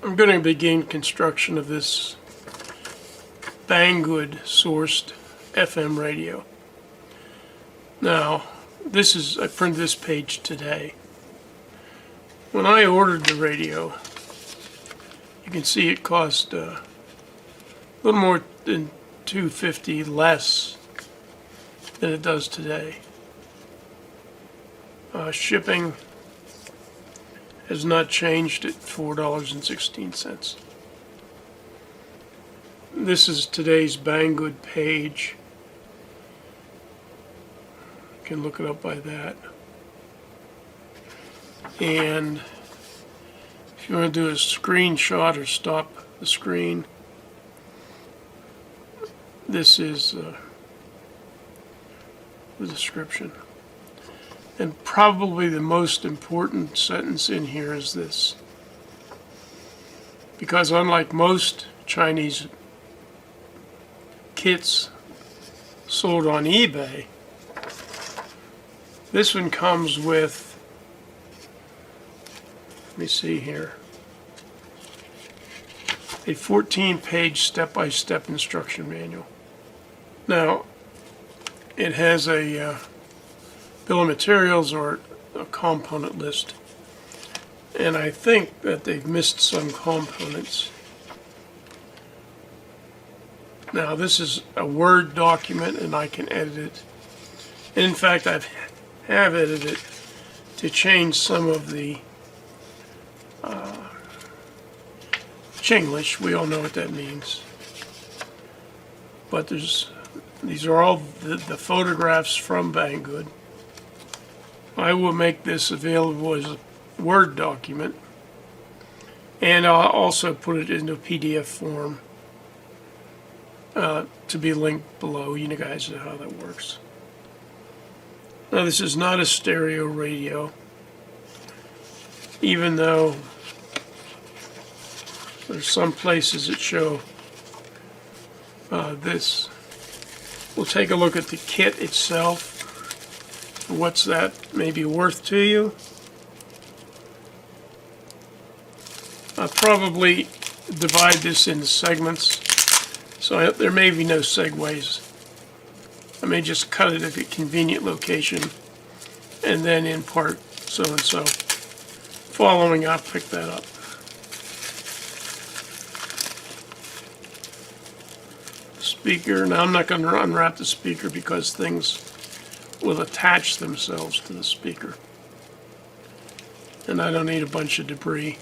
I'm going to begin construction of this Banggood sourced FM radio. Now, I printed this page today. When I ordered the radio, you can see it cost a little more than $250 less than it does today. Shipping has not changed at $4.16. This is today's Banggood page. You can look it up by that. And if you want to do a screenshot or stop the screen, this is the description. And probably the most important sentence in here is this. Because unlike most Chinese kits sold on eBay, this one comes with, let me see here, a 14-page step-by-step instruction manual. Now, it has a bill of materials or a component list, and I think that they've missed some components. Now, this is a Word document, and I can edit it. And in fact, I have edited it to change some of the Chinglish. We all know what that means. But these are all the photographs from Banggood. I will make this available as a Word document, and I'll also put it into a PDF form to be linked below. You guys know how that works. Now, this is not a stereo radio, even though there's some places that show this. We'll take a look at the kit itself. What's that maybe worth to you? I'll probably divide this into segments, so there may be no segues. I may just cut it at a convenient location and then in part so and so. Following, I'll pick that up. Speaker. Now, I'm not going to unwrap the speaker because things will attach themselves to the speaker. And I don't need a bunch of debris.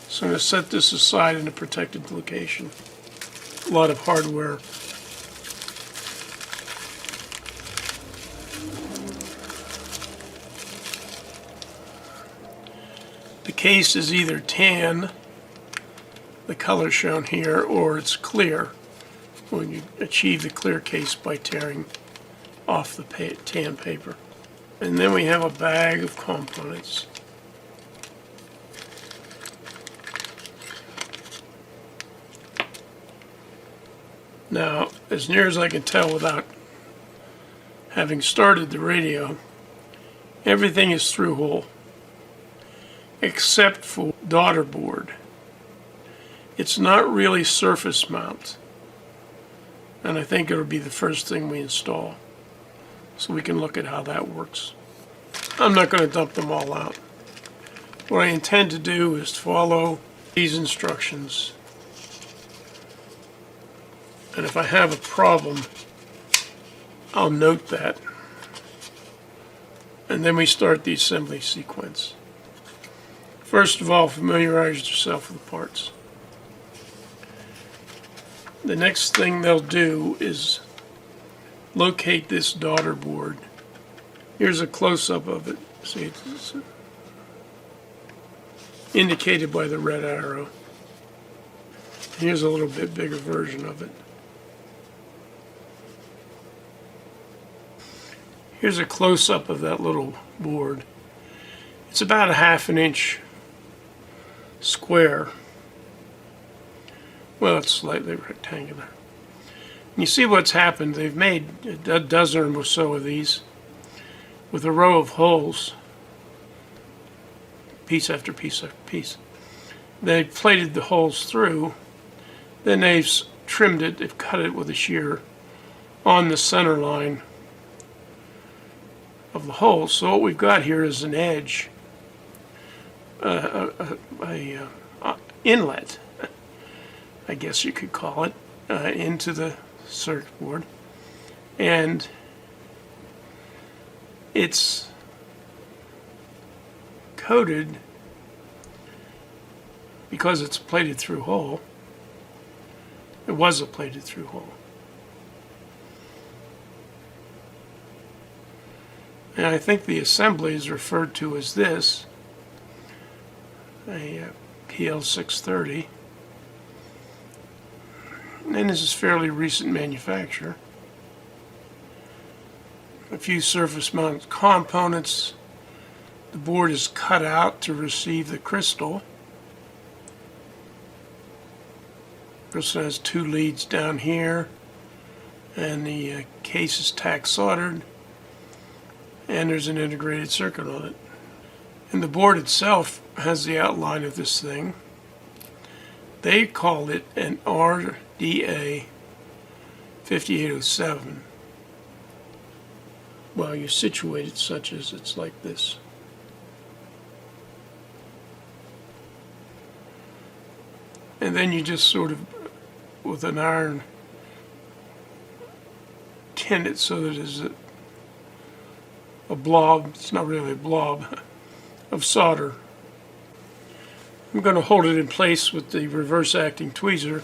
So I'm going to set this aside in a protected location. A lot of hardware. The case is either tan, the color shown here, or it's clear, when you achieve the clear case by tearing off the tan paper. And then we have a bag of components. Now, as near as I can tell without having started the radio, everything is through hole, except for daughter board. It's not really surface mount, and I think it'll be the first thing we install, so we can look at how that works. I'm not going to dump them all out. What I intend to do is follow these instructions, and if I have a problem, I'll note that, and then we start the assembly sequence. First of all, familiarize yourself with the parts. The next thing they'll do is locate this daughter board. Here's a close-up of it. See, it's indicated by the red arrow. Here's a little bit bigger version of it. Here's a close-up of that little board. It's about a ½ an inch square. Well, it's slightly rectangular. And you see what's happened. They've made a dozen or so of these with a row of holes, piece after piece after piece. They plated the holes through, then they've trimmed it, they've cut it with a shear on the center line of the hole. So what we've got here is an edge, inlet, I guess you could call it, into the circuit board, and it's coated because it's a plated through hole. It was a plated through hole. And I think the assembly is referred to as this, a PL630. And this is fairly recent manufacture. A few surface mounted components. The board is cut out to receive the crystal. Crystal has 2 leads down here, and the case is tack soldered, and there's an integrated circuit on it. And the board itself has the outline of this thing. They called it an RDA 5807. Well, you situate it such as it's like this. And then you just sort of, with an iron, tin it so that it's a blob, it's not really a blob, of solder. I'm going to hold it in place with the reverse acting tweezer,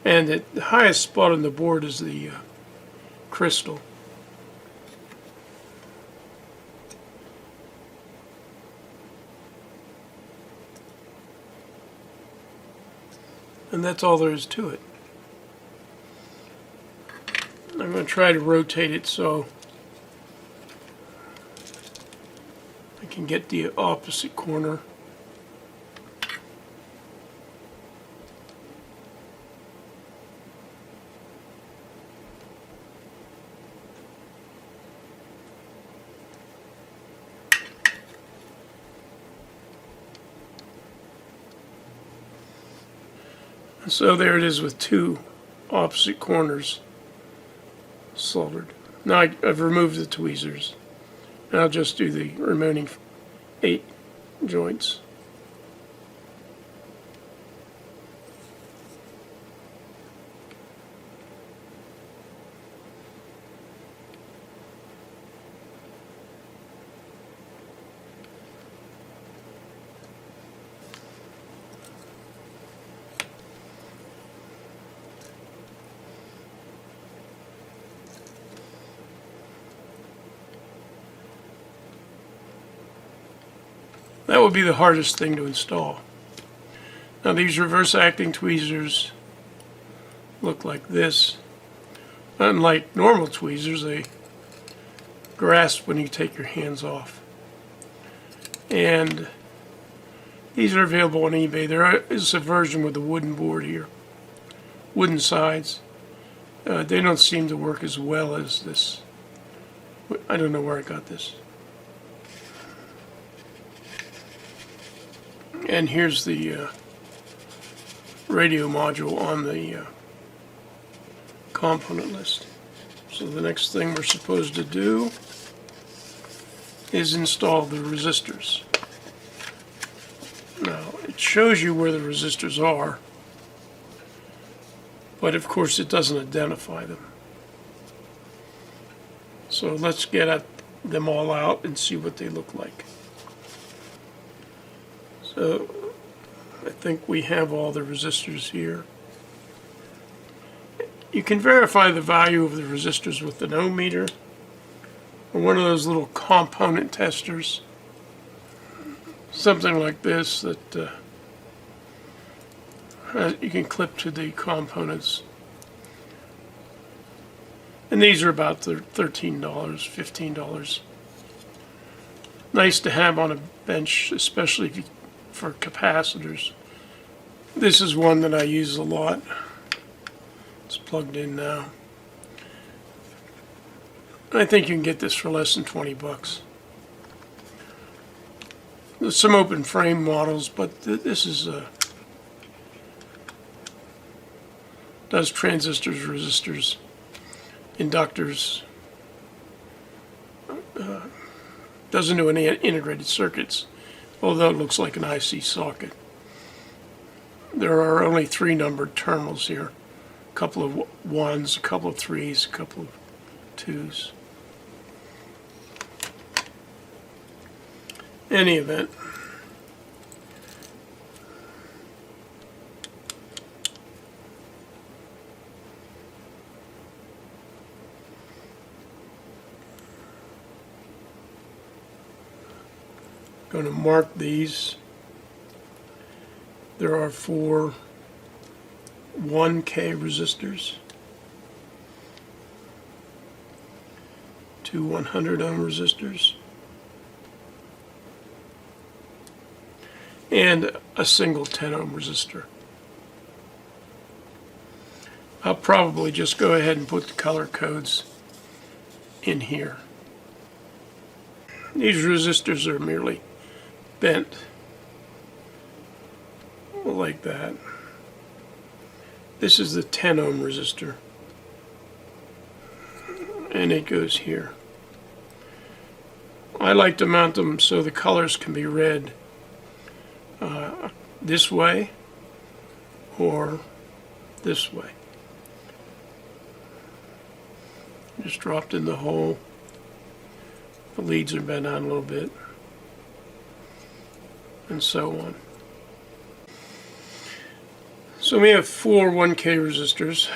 and the highest spot on the board is the crystal. And that's all there is to it. I'm going to try to rotate it so I can get the opposite corner. So there it is with 2 opposite corners soldered. Now I've removed the tweezers, and I'll just do the remaining 8 joints. That would be the hardest thing to install. Now these reverse acting tweezers look like this. Unlike normal tweezers, they grasp when you take your hands off. And these are available on eBay. There is a version with a wooden board here, wooden sides. They don't seem to work as well as this. I don't know where I got this. And here's the radio module on the component list. So the next thing we're supposed to do is install the resistors. Now, it shows you where the resistors are, but of course it doesn't identify them. So let's get them all out and see what they look like. So I think we have all the resistors here. You can verify the value of the resistors with an ohmmeter or one of those little component testers. Something like this that you can clip to the components. And these are about $13, $15. Nice to have on a bench, especially if you for capacitors. This is one that I use a lot. It's plugged in now. I think you can get this for less than 20 bucks. There's some open frame models, but this is does transistors, resistors, inductors, doesn't do any integrated circuits, although it looks like an IC socket. There are only 3 numbered terminals here. A couple of 1s, a couple of 3s, a couple of 2s. Any event, going to mark these. There are 4 1K resistors, 2 100 ohm resistors, and a single 10 ohm resistor. I'll probably just go ahead and put the color codes in here. These resistors are merely bent like that. This is the 10 ohm resistor, and it goes here. I like to mount them so the colors can be read this way or this way. Just dropped in the hole. The leads are bent on a little bit, and so on. So we have 4 1K resistors.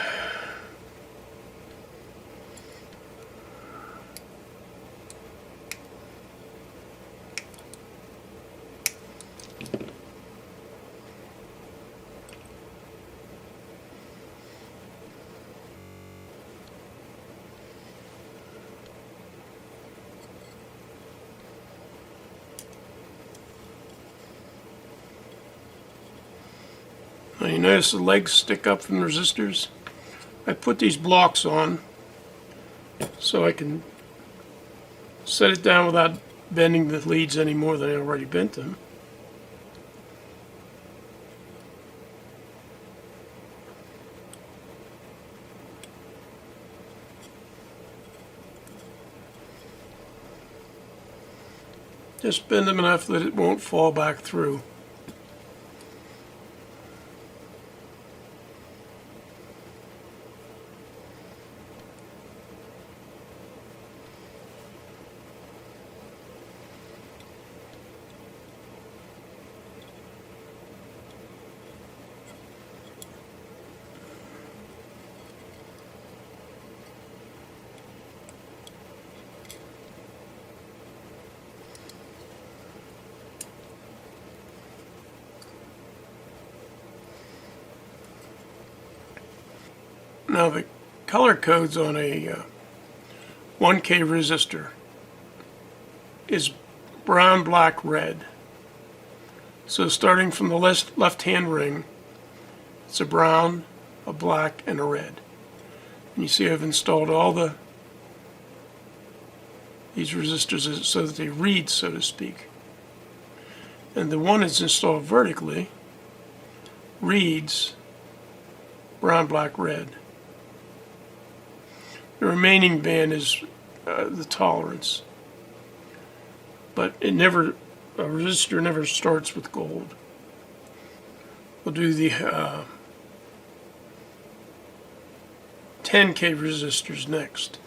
Now you notice the legs stick up from the resistors. I put these blocks on so I can set it down without bending the leads any more than I already bent them. Just bend them enough that it won't fall back through. Now the color codes on a 1K resistor is brown, black, red. So starting from the left-hand ring, it's a brown, a black, and a red. And you see I've installed all these resistors so that they read, so to speak. And the one that's installed vertically reads brown, black, red. The remaining band is the tolerance, but a resistor never starts with gold. We'll do the 10K resistors next.